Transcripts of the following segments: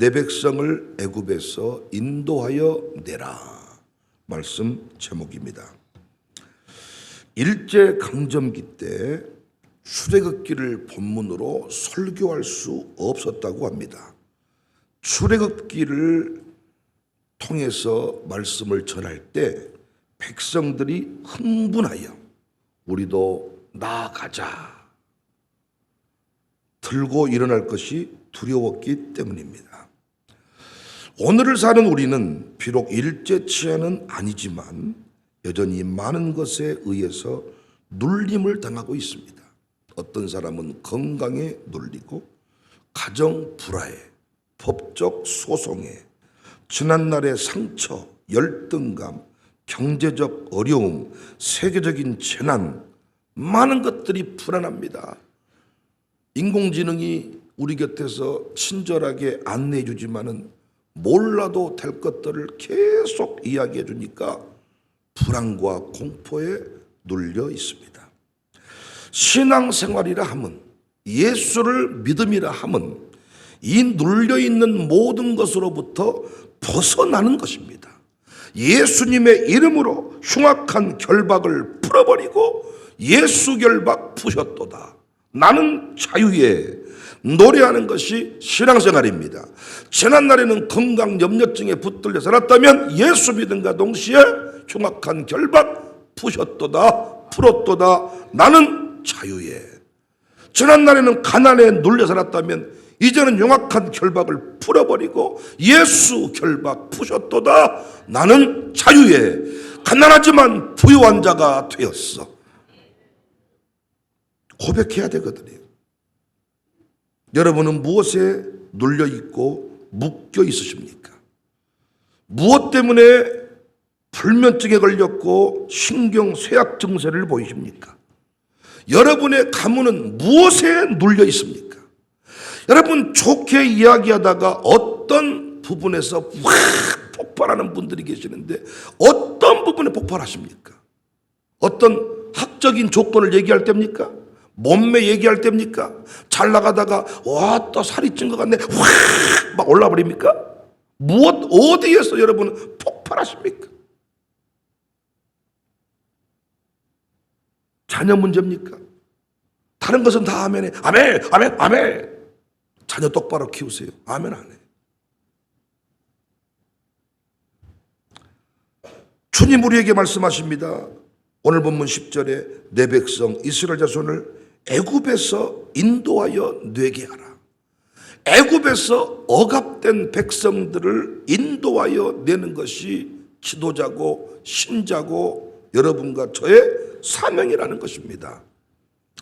내 백성을 애굽에서 인도하여 내라. 말씀 제목입니다. 일제강점기 때 출애굽기를 본문으로 설교할 수 없었다고 합니다. 출애굽기를 통해서 말씀을 전할 때 백성들이 흥분하여 우리도 나아가자 들고 일어날 것이 두려웠기 때문입니다. 오늘을 사는 우리는 비록 일제치하는 아니지만 여전히 많은 것에 의해서 눌림을 당하고 있습니다. 어떤 사람은 건강에 눌리고 가정 불화에, 법적 소송에, 지난날의 상처, 열등감, 경제적 어려움, 세계적인 재난, 많은 것들이 불안합니다. 인공지능이 우리 곁에서 친절하게 안내해 주지만은 몰라도 될 것들을 계속 이야기해 주니까 불안과 공포에 눌려 있습니다. 신앙생활이라 함은, 예수를 믿음이라 함은 이 눌려있는 모든 것으로부터 벗어나는 것입니다. 예수님의 이름으로 흉악한 결박을 풀어버리고 예수 결박 푸셨도다. 나는 자유에 노래하는 것이 신앙생활입니다. 지난날에는 건강염려증에 붙들려 살았다면 예수 믿음과 동시에 흉악한 결박 푸셨도다, 풀었도다. 나는 자유에. 지난날에는 가난에 눌려 살았다면 이제는 흉악한 결박을 풀어버리고 예수 결박 푸셨도다. 나는 자유에. 가난하지만 부유한 자가 되었어. 고백해야 되거든요. 여러분은 무엇에 눌려 있고 묶여 있으십니까? 무엇 때문에 불면증에 걸렸고 신경 쇠약 증세를 보이십니까? 여러분의 가문은 무엇에 눌려 있습니까? 여러분, 좋게 이야기하다가 어떤 부분에서 확 폭발하는 분들이 계시는데 어떤 부분에 폭발하십니까? 어떤 학적인 조건을 얘기할 때입니까? 몸매 얘기할 때입니까? 잘 나가다가 와, 또 살이 찐 것 같네, 확 막 올라버립니까? 무엇 어디에서 여러분은 폭발하십니까? 자녀 문제입니까? 다른 것은 다 아멘해. 아멘, 아멘, 아멘. 자녀 똑바로 키우세요. 아멘 안 해. 주님 우리에게 말씀하십니다. 오늘 본문 10절에 내 백성 이스라엘 자손을 애굽에서 인도하여 내게 하라. 애굽에서 억압된 백성들을 인도하여 내는 것이 지도자고 신자고 여러분과 저의 사명이라는 것입니다.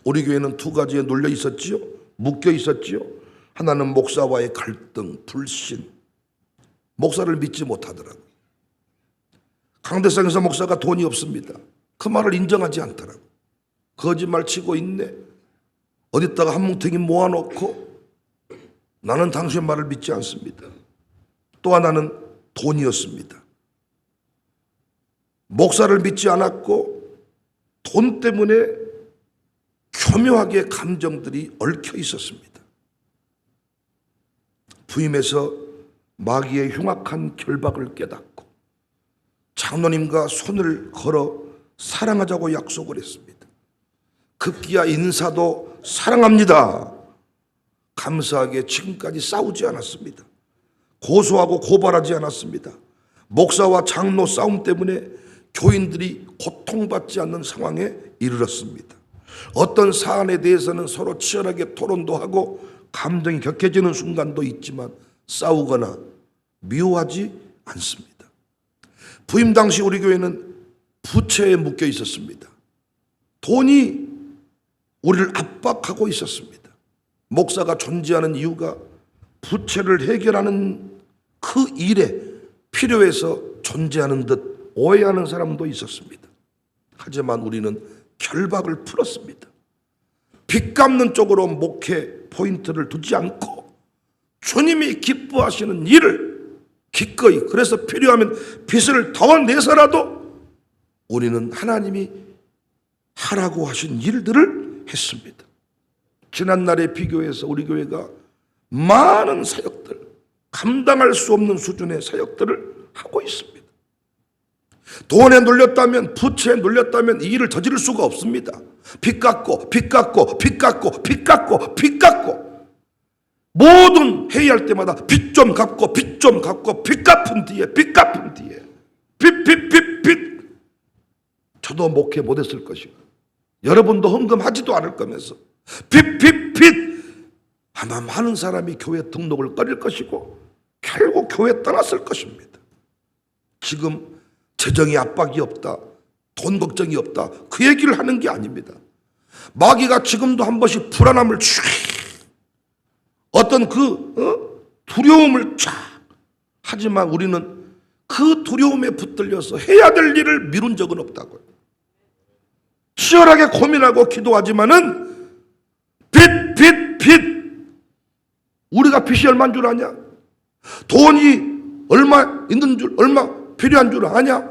우리 교회는 두 가지에 눌려 있었지요. 묶여 있었지요. 하나는 목사와의 갈등, 불신. 목사를 믿지 못하더라고요. 강대상에서 목사가 돈이 없습니다. 그 말을 인정하지 않더라고요. 거짓말 치고 있네. 어디다가 한 뭉탱이 모아놓고 나는 당신의 말을 믿지 않습니다. 또 하나는 돈이었습니다. 목사를 믿지 않았고 돈 때문에 교묘하게 감정들이 얽혀 있었습니다. 부임해서 마귀의 흉악한 결박을 깨닫고 장로님과 손을 걸어 사랑하자고 약속을 했습니다. 급기야 인사도 사랑합니다. 감사하게 지금까지 싸우지 않았습니다. 고소하고 고발하지 않았습니다. 목사와 장로 싸움 때문에 교인들이 고통받지 않는 상황에 이르렀습니다. 어떤 사안에 대해서는 서로 치열하게 토론도 하고 감정이 격해지는 순간도 있지만 싸우거나 미워하지 않습니다. 부임 당시 우리 교회는 부채에 묶여 있었습니다. 돈이 우리를 압박하고 있었습니다. 목사가 존재하는 이유가 부채를 해결하는 그 일에 필요해서 존재하는 듯 오해하는 사람도 있었습니다. 하지만 우리는 결박을 풀었습니다. 빚 갚는 쪽으로 목회 포인트를 두지 않고 주님이 기뻐하시는 일을 기꺼이, 그래서 필요하면 빚을 더 내서라도 우리는 하나님이 하라고 하신 일들을 했습니다. 지난날에 비교해서 우리 교회가 많은 사역들, 감당할 수 없는 수준의 사역들을 하고 있습니다. 돈에 눌렸다면, 부채에 눌렸다면 이 일을 저지를 수가 없습니다. 빚 갚고 빚 갚고 빚 갚고 빚 갚고 빚 갚고 모든 회의할 때마다 빚 좀 갚고 빚 좀 갚고 빚 갚은 뒤에 빚 갚은 뒤에 빚 저도 목회 못했을 것이고 여러분도 헌금하지도 않을 거면서 빚 아마 많은 사람이 교회 등록을 꺼릴 것이고 결국 교회 떠났을 것입니다. 지금 재정의 압박이 없다, 돈 걱정이 없다, 그 얘기를 하는 게 아닙니다. 마귀가 지금도 한 번씩 불안함을 어떤 두려움을 쫙 하지만 우리는 그 두려움에 붙들려서 해야 될 일을 미룬 적은 없다고요. 치열하게 고민하고 기도하지만은 빚 우리가 빚이 얼마인 줄 아냐? 돈이 얼마 있는 줄, 얼마 필요한 줄 아냐?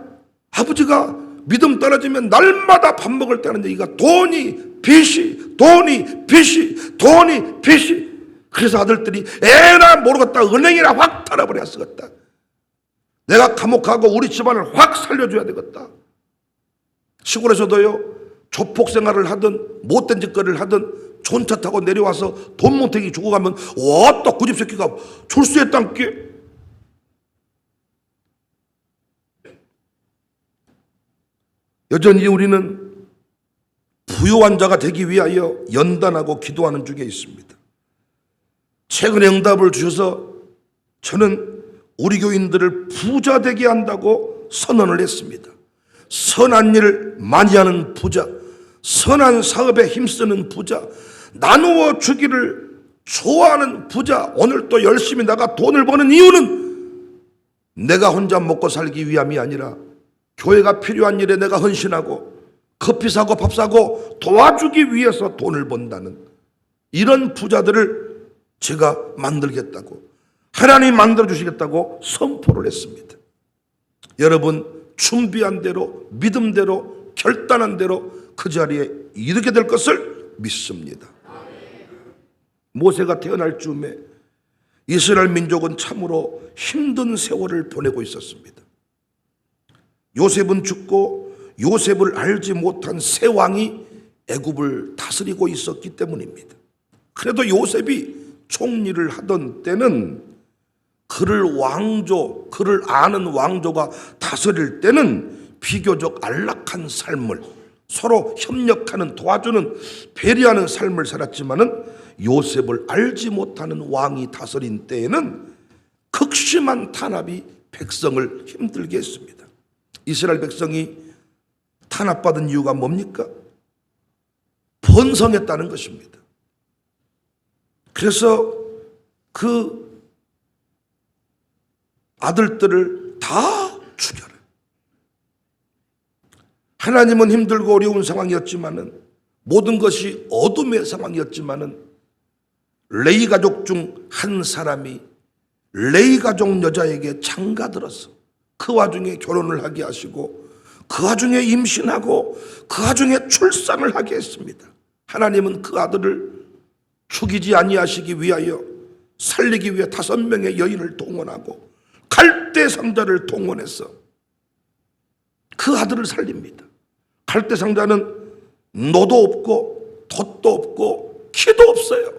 아버지가 믿음 떨어지면 날마다 밥 먹을 때는 얘기가 돈이 빚이. 그래서 아들들이 에라 모르겠다 은행이나 확 털어버려 쓰겠다. 내가 감옥 가고 우리 집안을 확 살려줘야 되겠다. 시골에서도요, 조폭 생활을 하든 못된 짓거리를 하든 존차 타고 내려와서 돈 뭉탱이 주고 가면 또 그 집 새끼가 출세했단께. 여전히 우리는 부유한 자가 되기 위하여 연단하고 기도하는 중에 있습니다. 최근에 응답을 주셔서 저는 우리 교인들을 부자 되게 한다고 선언을 했습니다. 선한 일을 많이 하는 부자, 선한 사업에 힘쓰는 부자, 나누어 주기를 좋아하는 부자, 오늘 또 열심히 나가 돈을 버는 이유는 내가 혼자 먹고 살기 위함이 아니라 교회가 필요한 일에 내가 헌신하고 커피 사고 밥 사고 도와주기 위해서 돈을 번다는 이런 부자들을 제가 만들겠다고, 하나님이 만들어주시겠다고 선포를 했습니다. 여러분, 준비한 대로, 믿음대로, 결단한 대로 그 자리에 이르게 될 것을 믿습니다. 모세가 태어날 즈음에 이스라엘 민족은 참으로 힘든 세월을 보내고 있었습니다. 요셉은 죽고 요셉을 알지 못한 새 왕이 애굽을 다스리고 있었기 때문입니다. 그래도 요셉이 총리를 하던 때는 그를 아는 왕조가 다스릴 때는 비교적 안락한 삶을, 서로 협력하는, 도와주는, 배려하는 삶을 살았지만은 요셉을 알지 못하는 왕이 다스린 때에는 극심한 탄압이 백성을 힘들게 했습니다. 이스라엘 백성이 탄압받은 이유가 뭡니까? 번성했다는 것입니다. 그래서 그 아들들을 다 죽여라. 하나님은 힘들고 어려운 상황이었지만은, 모든 것이 어둠의 상황이었지만은 레위 가족 중 한 사람이 레위 가족 여자에게 장가들어서 그 와중에 결혼을 하게 하시고 그 와중에 임신하고 그 와중에 출산을 하게 했습니다. 하나님은 그 아들을 죽이지 아니하시기 위하여 살리기 위해 5명의 여인을 동원하고 갈대 상자를 동원해서 그 아들을 살립니다. 갈대 상자는 노도 없고 돛도 없고 키도 없어요.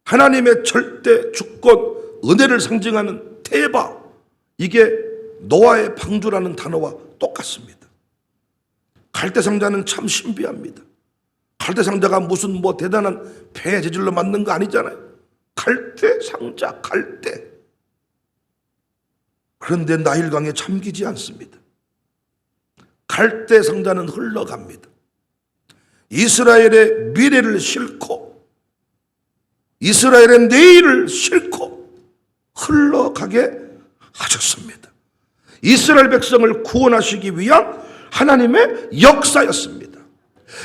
하나님의 절대 주권, 은혜를 상징하는 테바, 이게 노아의 방주라는 단어와 똑같습니다. 갈대 상자는 참 신비합니다. 갈대 상자가 무슨 대단한 배 재질로 만든 거 아니잖아요. 갈대 상자, 갈대. 그런데 나일강에 잠기지 않습니다. 갈대 상자는 흘러갑니다. 이스라엘의 미래를 싣고 이스라엘의 내일을 싣고 흘러가게 하셨습니다. 이스라엘 백성을 구원하시기 위한 하나님의 역사였습니다.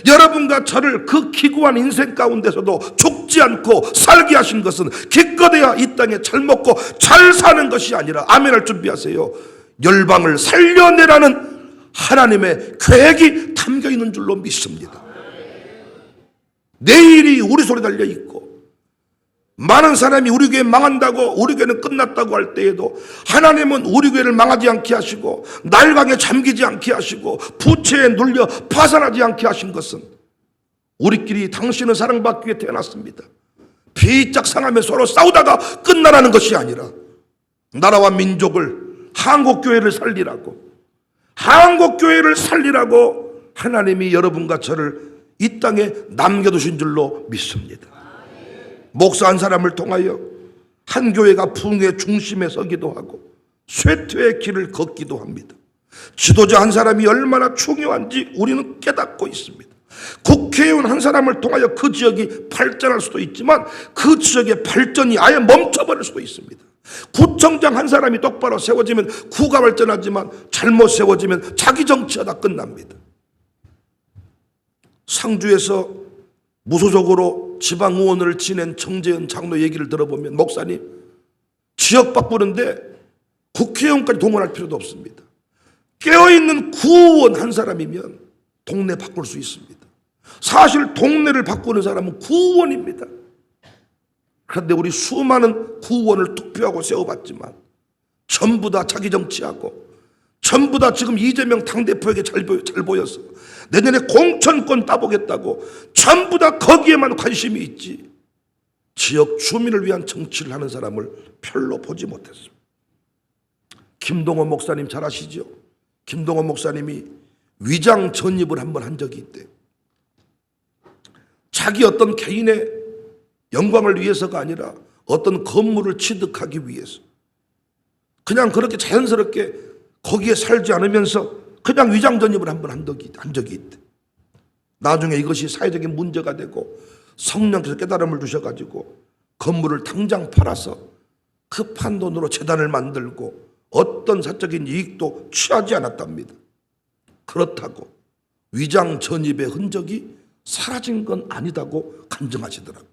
여러분과 저를 그 기구한 인생 가운데서도 죽지 않고 살게 하신 것은 기껏해야 이 땅에 잘 먹고 잘 사는 것이 아니라, 아멘할 준비하세요, 열방을 살려내라는 하나님의 계획이 담겨 있는 줄로 믿습니다. 내일이 우리 손에 달려 있고 많은 사람이 우리 교회 망한다고, 우리 교회는 끝났다고 할 때에도 하나님은 우리 교회를 망하지 않게 하시고 날강에 잠기지 않게 하시고 부채에 눌려 파산하지 않게 하신 것은 우리끼리 당신은 사랑받기 위해 태어났습니다. 비짝 상하며 서로 싸우다가 끝나라는 것이 아니라 나라와 민족을, 한국교회를 살리라고, 한국교회를 살리라고 하나님이 여러분과 저를 이 땅에 남겨두신 줄로 믿습니다. 목사 한 사람을 통하여 한 교회가 부흥의 중심에 서기도 하고 쇠퇴의 길을 걷기도 합니다. 지도자 한 사람이 얼마나 중요한지 우리는 깨닫고 있습니다. 국회의원 한 사람을 통하여 그 지역이 발전할 수도 있지만 그 지역의 발전이 아예 멈춰버릴 수도 있습니다. 구청장 한 사람이 똑바로 세워지면 구가 발전하지만 잘못 세워지면 자기 정치하다 끝납니다. 상주에서 무소속으로 지방의원을 지낸 정재현 장로 얘기를 들어보면, 목사님, 지역 바꾸는데 국회의원까지 동원할 필요도 없습니다. 깨어있는 구의원 한 사람이면 동네 바꿀 수 있습니다. 사실 동네를 바꾸는 사람은 구의원입니다. 그런데 우리 수많은 구의원을 투표하고 세워봤지만 전부 다 자기 정치하고 전부 다 지금 이재명 당대표에게 잘 보여서 내년에 공천권 따보겠다고 전부 다 거기에만 관심이 있지 지역 주민을 위한 정치를 하는 사람을 별로 보지 못했습니다. 김동원 목사님 잘 아시죠? 김동원 목사님이 위장 전입을 한번 한 적이 있대요. 자기 어떤 개인의 영광을 위해서가 아니라 어떤 건물을 취득하기 위해서 그냥 그렇게 자연스럽게 거기에 살지 않으면서 그냥 위장 전입을 한번 한 적이 있대. 나중에 이것이 사회적인 문제가 되고 성령께서 깨달음을 주셔가지고 건물을 당장 팔아서 급한 돈으로 재단을 만들고 어떤 사적인 이익도 취하지 않았답니다. 그렇다고 위장 전입의 흔적이 사라진 건 아니다고 간증하시더라고요.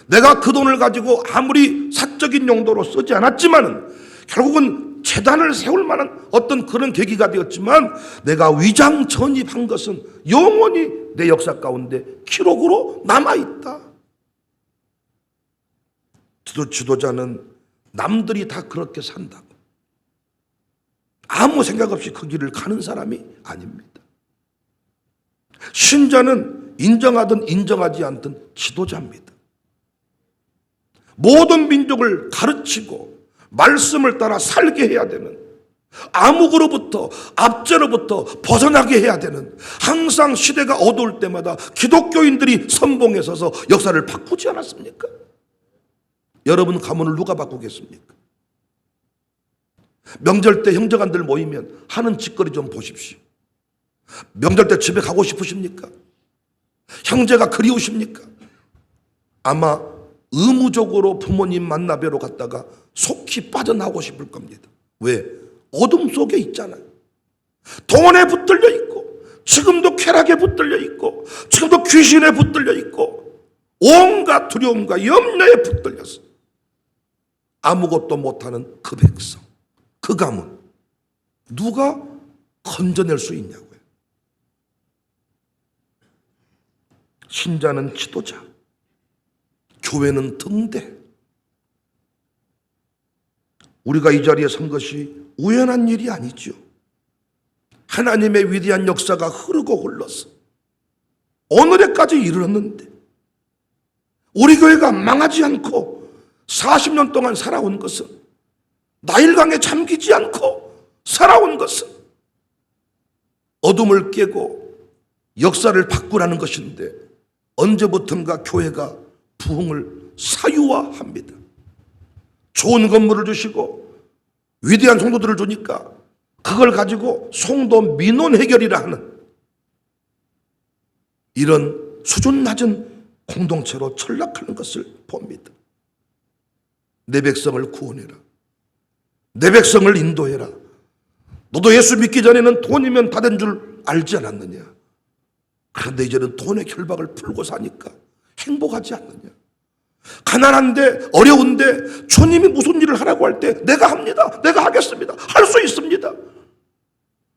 내가 그 돈을 가지고 아무리 사적인 용도로 쓰지 않았지만은 결국은 재단을 세울 만한 어떤 그런 계기가 되었지만 내가 위장 전입한 것은 영원히 내 역사 가운데 기록으로 남아있다. 지도자는 남들이 다 그렇게 산다고 아무 생각 없이 그 길을 가는 사람이 아닙니다. 신자는 인정하든 인정하지 않든 지도자입니다. 모든 민족을 가르치고 말씀을 따라 살게 해야 되는, 암흑으로부터 압제로부터 벗어나게 해야 되는, 항상 시대가 어두울 때마다 기독교인들이 선봉에 서서 역사를 바꾸지 않았습니까? 여러분 가문을 누가 바꾸겠습니까? 명절 때 형제간들 모이면 하는 짓거리 좀 보십시오. 명절 때 집에 가고 싶으십니까? 형제가 그리우십니까? 아마 의무적으로 부모님 만나뵈러 갔다가 속히 빠져나오고 싶을 겁니다. 왜? 어둠 속에 있잖아요. 돈에 붙들려 있고 지금도 쾌락에 붙들려 있고 지금도 귀신에 붙들려 있고 온갖 두려움과 염려에 붙들려서 아무것도 못하는 그 백성, 그 가문 누가 건져낼 수 있냐고요. 신자는 지도자, 교회는 등대. 우리가 이 자리에 선 것이 우연한 일이 아니죠. 하나님의 위대한 역사가 흐르고 흘러서 오늘에까지 이르렀는데 우리 교회가 망하지 않고 40년 동안 살아온 것은, 나일강에 잠기지 않고 살아온 것은 어둠을 깨고 역사를 바꾸라는 것인데 언제부턴가 교회가 부흥을 사유화합니다. 좋은 건물을 주시고 위대한 성도들을 주니까 그걸 가지고 성도 민원 해결이라 하는 이런 수준 낮은 공동체로 전락하는 것을 봅니다. 내 백성을 구원해라. 내 백성을 인도해라. 너도 예수 믿기 전에는 돈이면 다 된 줄 알지 않았느냐? 그런데 이제는 돈의 결박을 풀고 사니까 행복하지 않느냐? 가난한데 어려운데 주님이 무슨 일을 하라고 할 때 내가 합니다. 내가 하겠습니다. 할 수 있습니다.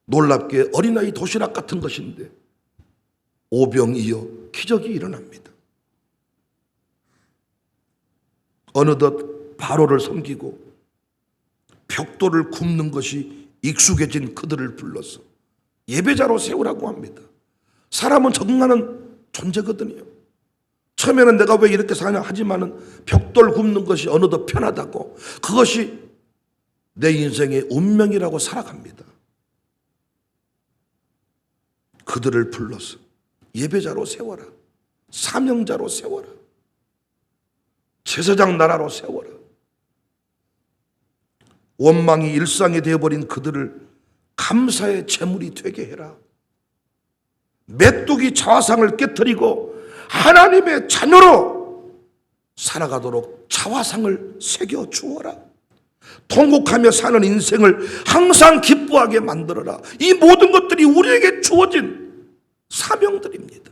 놀랍게 어린아이 도시락 같은 것인데 오병이어 기적이 일어납니다. 어느덧 바로를 섬기고 벽돌을 굽는 것이 익숙해진 그들을 불러서 예배자로 세우라고 합니다. 사람은 적응하는 존재거든요. 처음에는 내가 왜 이렇게 사냐 하지만은 벽돌 굽는 것이 어느덧 편하다고, 그것이 내 인생의 운명이라고 살아갑니다. 그들을 불러서 예배자로 세워라, 사명자로 세워라, 제사장 나라로 세워라. 원망이 일상이 되어버린 그들을 감사의 제물이 되게 해라. 메뚜기 자화상을 깨뜨리고 하나님의 자녀로 살아가도록 자화상을 새겨 주어라. 통곡하며 사는 인생을 항상 기뻐하게 만들어라. 이 모든 것들이 우리에게 주어진 사명들입니다.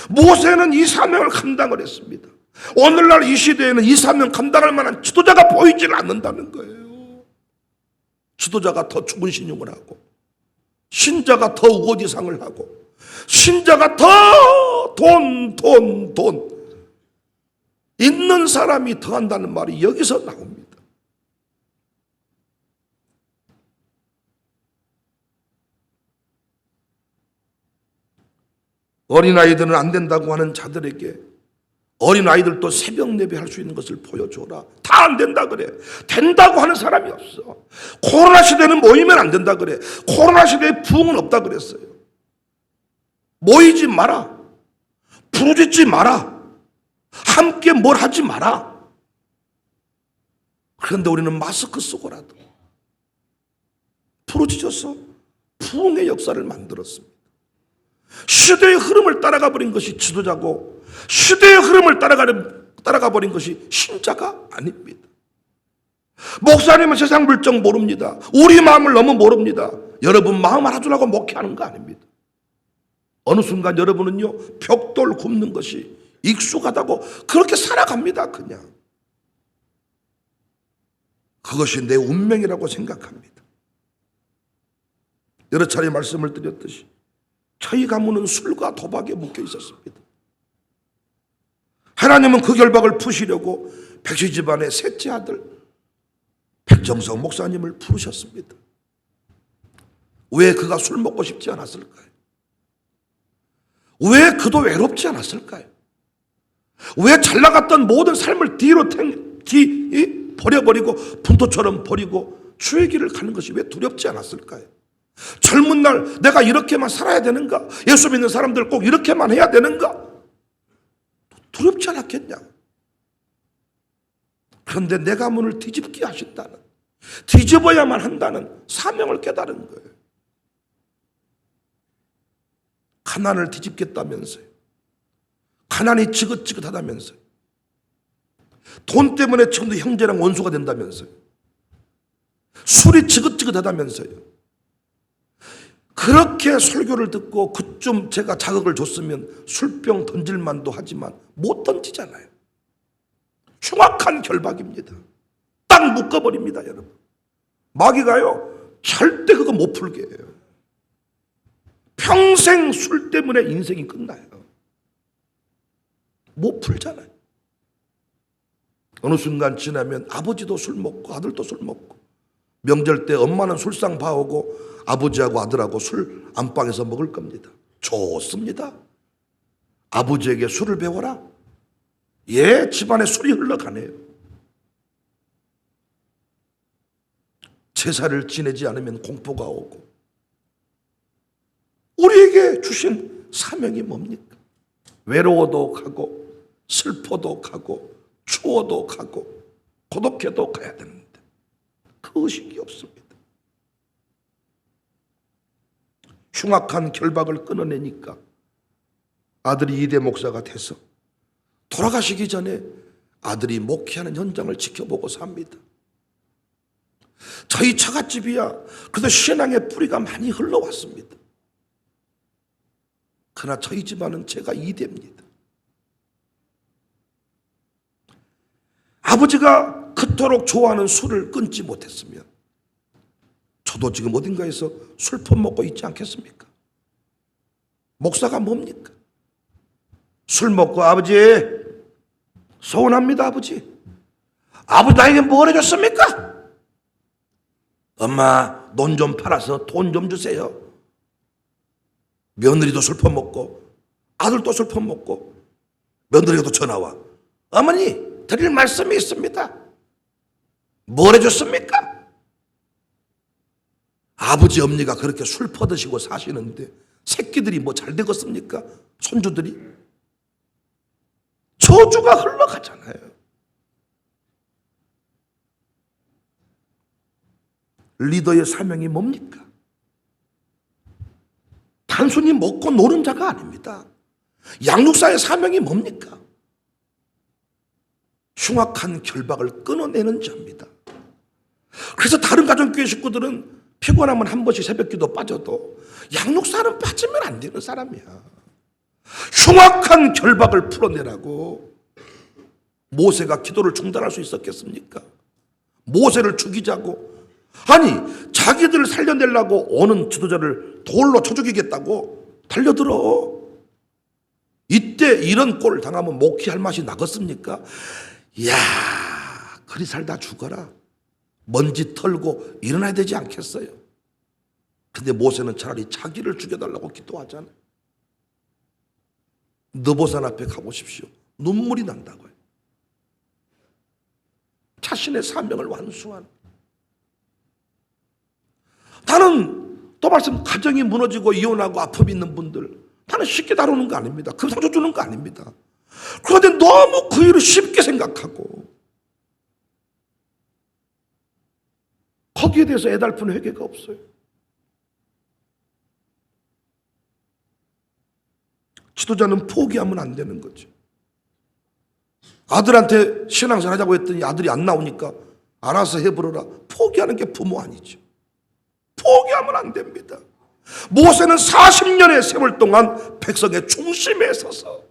모세는 이 사명을 감당을 했습니다. 오늘날 이 시대에는 이 사명 감당할 만한 지도자가 보이질 않는다는 거예요. 지도자가 더 죽은 신용을 하고, 신자가 더 우거지상을 하고, 신자가 더 돈 있는 사람이 더 한다는 말이 여기서 나옵니다. 어린아이들은 안 된다고 하는 자들에게 어린아이들도 새벽 예배할 수 있는 것을 보여줘라. 다 안 된다 그래. 된다고 하는 사람이 없어. 코로나 시대는 모이면 안 된다 그래. 코로나 시대에 부흥은 없다 그랬어요. 모이지 마라. 부르짖지 마라. 함께 뭘 하지 마라. 그런데 우리는 마스크 쓰고라도 부르짖어서 부흥의 역사를 만들었습니다. 시대의 흐름을 따라가 버린 것이 지도자고, 시대의 흐름을 따라가 버린 것이 신자가 아닙니다. 목사님은 세상 물정 모릅니다. 우리 마음을 너무 모릅니다. 여러분 마음 알아주라고 목회하는 거 아닙니다. 어느 순간 여러분은요, 벽돌 굽는 것이 익숙하다고 그렇게 살아갑니다. 그냥 그것이 내 운명이라고 생각합니다. 여러 차례 말씀을 드렸듯이 저희 가문은 술과 도박에 묶여 있었습니다. 하나님은 그 결박을 푸시려고 백시 집안의 셋째 아들 백정성 목사님을 부르셨습니다. 왜 그가 술 먹고 싶지 않았을까요? 왜 그도 외롭지 않았을까요? 왜 잘 나갔던 모든 삶을 버려버리고 분토처럼 버리고 주의 길을 가는 것이 왜 두렵지 않았을까요? 젊은 날 내가 이렇게만 살아야 되는가? 예수 믿는 사람들 꼭 이렇게만 해야 되는가? 두렵지 않았겠냐? 그런데 내 가문을 뒤집게 하신다는, 뒤집어야만 한다는 사명을 깨달은 거예요. 가난을 뒤집겠다면서요. 가난이 지긋지긋하다면서요. 돈 때문에 지금도 형제랑 원수가 된다면서요. 술이 지긋지긋하다면서요. 그렇게 설교를 듣고 그쯤 제가 자극을 줬으면 술병 던질 만도 하지만 못 던지잖아요. 흉악한 결박입니다. 딱 묶어버립니다, 여러분. 마귀가요, 절대 그거 못 풀게 해요. 평생 술 때문에 인생이 끝나요. 못 풀잖아요. 어느 순간 지나면 아버지도 술 먹고 아들도 술 먹고, 명절 때 엄마는 술상 봐오고 아버지하고 아들하고 술 안방에서 먹을 겁니다. 좋습니다. 아버지에게 술을 배워라. 예, 집안에 술이 흘러가네요. 제사를 지내지 않으면 공포가 오고, 우리에게 주신 사명이 뭡니까? 외로워도 가고, 슬퍼도 가고, 추워도 가고, 고독해도 가야 되는데 그 의식이 없습니다. 흉악한 결박을 끊어내니까 아들이 이대 목사가 돼서 돌아가시기 전에 아들이 목회하는 현장을 지켜보고 삽니다. 저희 처갓집이야 그래도 신앙의 뿌리가 많이 흘러왔습니다. 그러나 저희 집안은 제가 2대입니다. 아버지가 그토록 좋아하는 술을 끊지 못했으면 저도 지금 어딘가에서 술 퍼먹고 있지 않겠습니까? 목사가 뭡니까? 술 먹고 아버지 서운합니다. 아버지 아버지 나에게 뭘 해줬습니까? 엄마 논 좀 팔아서 돈 좀 주세요. 며느리도 술 퍼먹고 아들도 술 퍼먹고 며느리도 전화와. 어머니 드릴 말씀이 있습니다. 뭘 해줬습니까? 아버지 엄니가 그렇게 술 퍼드시고 사시는데 새끼들이 뭐 잘 되겠습니까? 손주들이 저주가 흘러가잖아요. 리더의 사명이 뭡니까? 단순히 먹고 노는 자가 아닙니다. 양육사의 사명이 뭡니까? 흉악한 결박을 끊어내는 자입니다. 그래서 다른 가정교회 식구들은 피곤하면 한 번씩 새벽기도 빠져도 양육사는 빠지면 안 되는 사람이야. 흉악한 결박을 풀어내라고. 모세가 기도를 중단할 수 있었겠습니까? 모세를 죽이자고. 아니 자기들을 살려내려고 오는 지도자를 돌로 쳐 죽이겠다고 달려들어. 이때 이런 꼴을 당하면 목회할 맛이 나겠습니까? 이야 그리 살다 죽어라. 먼지 털고 일어나야 되지 않겠어요? 근데 모세는 차라리 자기를 죽여달라고 기도하잖아요. 느보산 앞에 가보십시오. 눈물이 난다고요. 자신의 사명을 완수한. 나는 또 말씀 가정이 무너지고 이혼하고 아픔이 있는 분들 나는 쉽게 다루는 거 아닙니다. 그 상처 주는 거 아닙니다. 그런데 너무 그 일을 쉽게 생각하고 거기에 대해서 애달픈 회개가 없어요. 지도자는 포기하면 안 되는 거죠. 아들한테 신앙생활 하자고 했더니 아들이 안 나오니까 알아서 해버려라. 포기하는 게 부모 아니죠. 포기하면 안 됩니다. 모세는 40년의 세월 동안 백성의 중심에 서서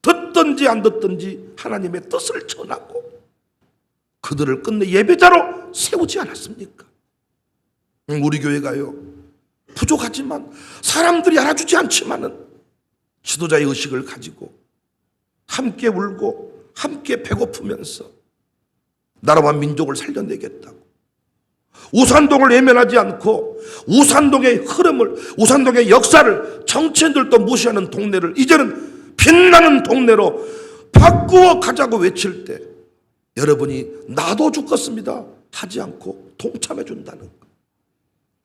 듣든지 안 듣든지 하나님의 뜻을 전하고 그들을 끝내 예배자로 세우지 않았습니까? 우리 교회가요 부족하지만 사람들이 알아주지 않지만은 지도자의 의식을 가지고 함께 울고 함께 배고프면서 나라와 민족을 살려내겠다고 우산동을 외면하지 않고 우산동의 흐름을 우산동의 역사를 정치인들도 무시하는 동네를 이제는 빛나는 동네로 바꾸어 가자고 외칠 때 여러분이 나도 죽겠습니다 하지 않고 동참해 준다는 것.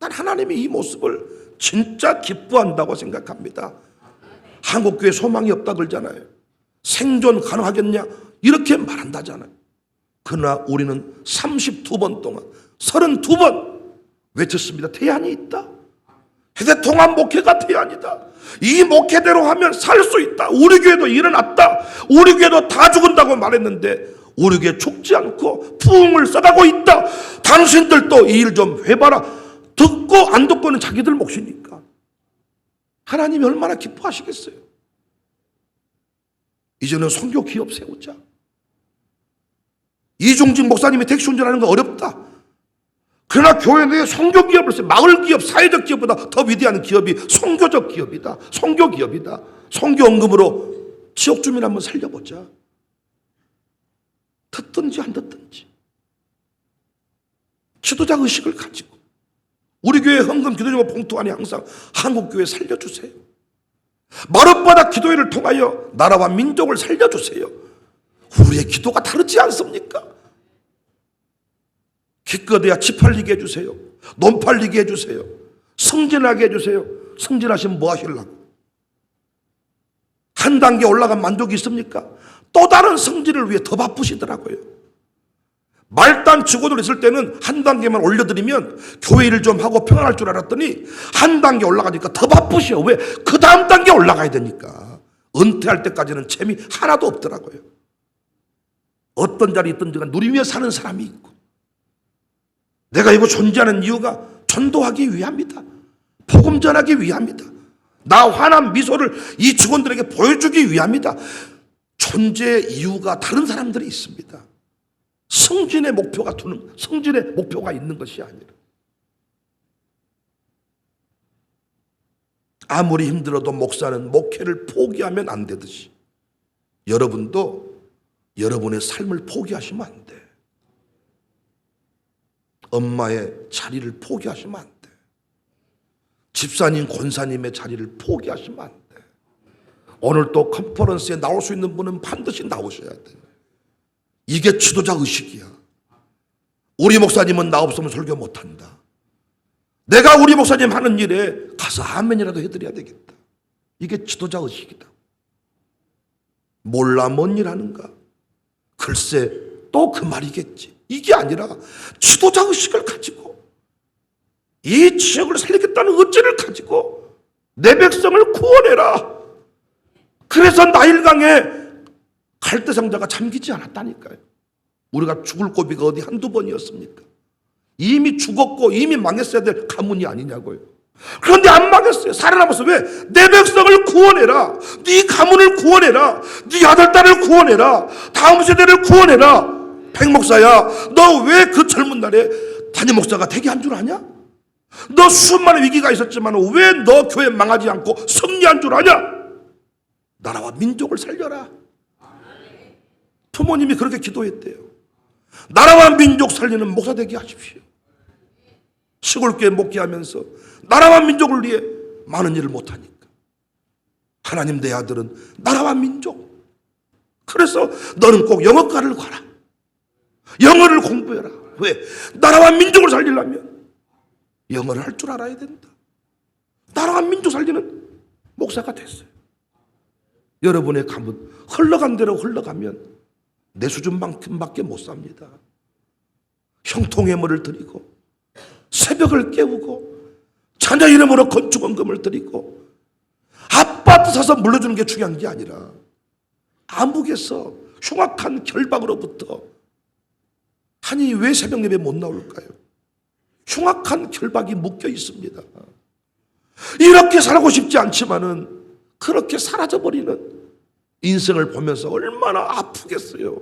난 하나님이 이 모습을 진짜 기뻐한다고 생각합니다. 한국교회 소망이 없다 그러잖아요. 생존 가능하겠냐 이렇게 말한다잖아요. 그러나 우리는 32번 동안 32번 외쳤습니다. 대안이 있다. 세대통합 목회가 대안이다. 이 목회대로 하면 살 수 있다. 우리 교회도 일어났다. 우리 교회도 다 죽은다고 말했는데 우리 교회 죽지 않고 부흥을 써가고 있다. 당신들도 이 일 좀 해봐라. 듣고 안 듣고는 자기들 몫이니까. 하나님이 얼마나 기뻐하시겠어요. 이제는 선교 기업 세우자. 이중직 목사님이 택시 운전하는 거 어렵다. 그러나 교회 내에 선교 기업을 세워. 마을 기업, 사회적 기업보다 더 위대한 기업이 선교적 기업이다. 선교 기업이다. 선교 헌금으로 지역 주민 한번 살려보자. 듣든지 안 듣든지. 지도자 의식을 가지고 우리 교회 헌금 기도제목 봉투 안에 항상 한국교회 살려주세요. 마룻바닥 기도회를 통하여 나라와 민족을 살려주세요. 우리의 기도가 다르지 않습니까? 기껏해야 집 팔리게 해주세요. 논 팔리게 해주세요. 승진하게 해주세요. 승진하시면 뭐 하시려고? 한 단계 올라간 만족이 있습니까? 또 다른 승진을 위해 더 바쁘시더라고요. 말단 직원으로 있을 때는 한 단계만 올려드리면 교회 일을 좀 하고 평안할 줄 알았더니 한 단계 올라가니까 더 바쁘셔. 왜? 그 다음 단계 올라가야 되니까. 은퇴할 때까지는 재미 하나도 없더라고요. 어떤 자리에 있든지 누리며 사는 사람이 있고 내가 이거 존재하는 이유가 전도하기 위함이다. 복음 전하기 위함이다. 나 환한 미소를 이 직원들에게 보여주기 위함이다. 존재의 이유가 다른 사람들이 있습니다. 승진의 목표가 있는 것이 아니라 아무리 힘들어도 목사는 목회를 포기하면 안 되듯이 여러분도 여러분의 삶을 포기하시면 안 돼. 엄마의 자리를 포기하시면 안 돼. 집사님, 권사님의 자리를 포기하시면 안 돼. 오늘 또 컨퍼런스에 나올 수 있는 분은 반드시 나오셔야 돼. 이게 지도자 의식이야. 우리 목사님은 나 없으면 설교 못한다. 내가 우리 목사님 하는 일에 가서 아멘이라도 해드려야 되겠다. 이게 지도자 의식이다. 몰라 뭔 일 하는가? 글쎄 또 그 말이겠지. 이게 아니라 지도자 의식을 가지고 이 지역을 살리겠다는 의지를 가지고 내 백성을 구원해라. 그래서 나일강에 갈대상자가 잠기지 않았다니까요. 우리가 죽을 고비가 어디 한두 번이었습니까? 이미 죽었고 이미 망했어야 될 가문이 아니냐고요. 그런데 안 망했어요. 살아남아서 왜? 내 백성을 구원해라. 네 가문을 구원해라. 네 아들, 딸을 구원해라. 다음 세대를 구원해라. 백목사야, 너 왜 그 젊은 날에 담임 목사가 되게 한 줄 아냐? 너 수많은 위기가 있었지만 왜 너 교회 망하지 않고 승리한 줄 아냐? 나라와 민족을 살려라. 부모님이 그렇게 기도했대요. 나라와 민족 살리는 목사 되게 하십시오. 시골교회 목회하면서 나라와 민족을 위해 많은 일을 못하니까. 하나님 내 아들은 나라와 민족. 그래서 너는 꼭 영어과를 가라. 영어를 공부해라. 왜? 나라와 민족을 살리려면 영어를 할 줄 알아야 된다. 나라와 민족 살리는 목사가 됐어요. 여러분의 가문 흘러간 대로 흘러가면 내 수준만큼밖에 못 삽니다. 형통회물을 드리고 새벽을 깨우고 자녀 이름으로 건축원금을 드리고 아파트 사서 물려주는 게 중요한 게 아니라 암흑에서 흉악한 결박으로부터, 아니 왜 새벽 예배 못 나올까요? 흉악한 결박이 묶여 있습니다. 이렇게 살고 싶지 않지만은 그렇게 사라져버리는 인생을 보면서 얼마나 아프겠어요.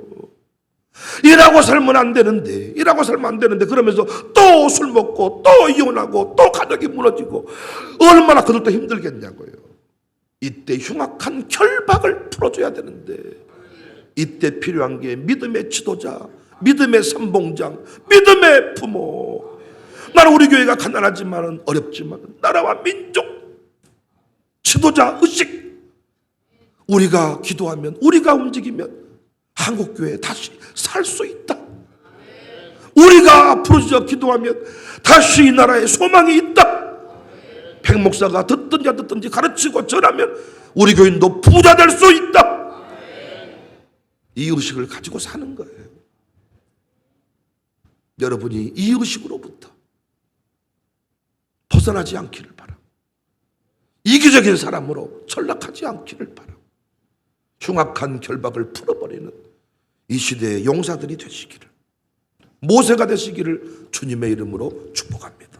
일하고 살면 안 되는데, 일하고 살면 안 되는데 그러면서 또 술 먹고 또 이혼하고 또 가족이 무너지고 얼마나 그들도 힘들겠냐고요. 이때 흉악한 결박을 풀어줘야 되는데 이때 필요한 게 믿음의 지도자, 믿음의 선봉장, 믿음의 부모. 나는 우리 교회가 가난하지만 어렵지만 나라와 민족 지도자 의식, 우리가 기도하면, 우리가 움직이면 한국교회 다시 살 수 있다. 우리가 부르짖어 기도하면 다시 이 나라에 소망이 있다. 백목사가 듣든지 안 듣든지 가르치고 전하면 우리 교인도 부자 될 수 있다. 이 의식을 가지고 사는 거예요. 여러분이 이 의식으로부터 벗어나지 않기를 바랍니다. 이기적인 사람으로 전락하지 않기를 바랍니다. 흉악한 결박을 풀어버리는 이 시대의 용사들이 되시기를, 모세가 되시기를 주님의 이름으로 축복합니다.